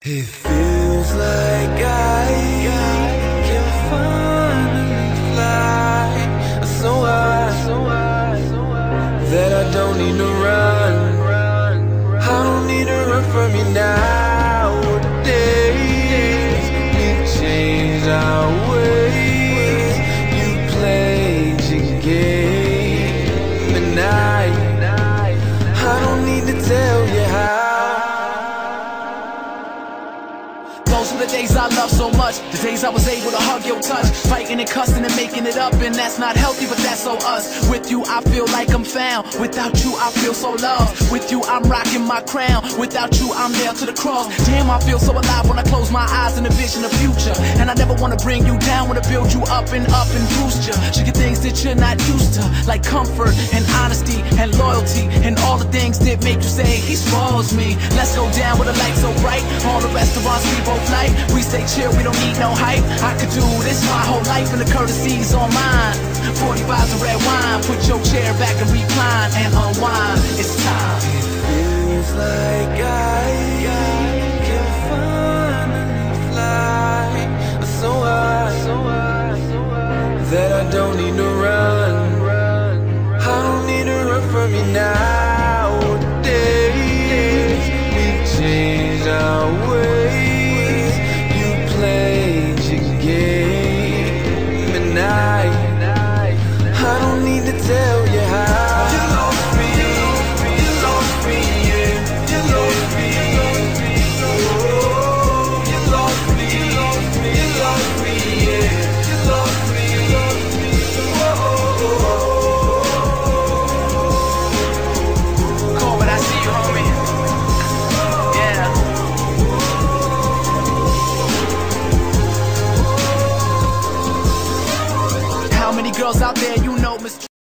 It feels like I can finally fly so high that I don't need to run. I don't need to run from you nowadays. We've changed our ways. You played your game, and I don't need to tell you how. Those were the days I loved so much, the days I was able to hug your touch, fighting and cussing and making it up, and that's not healthy, but that's so us. With you I feel like I'm found, without you I feel so loved. With you I'm rocking my crown, without you I'm nailed to the cross. Damn, I feel so alive when I close my eyes and envision the future. And I never wanna bring you down, wanna build you up and boost you. Show you things that you're not used to, like comfort and honesty and loyalty, and all the things that make you say he spoils me. Let's go down with a light so bright, all the restaurants we both like. We stay chill, we don't need no hype. I could do this my whole life, and the courtesy's on mine. 45's of red wine, put your chair back and recline and unwind. It's time. It feels like I can finally fly so high that I don't need to run. I don't need to run from you nowadays. We've changed our ways. You played your game, and I don't need to tell you how. You lost me, yeah. You lost me, oh, you lost me, yeah. You lost me, Cool, but I see you, homie. Yeah. How many girls out there you know, Miss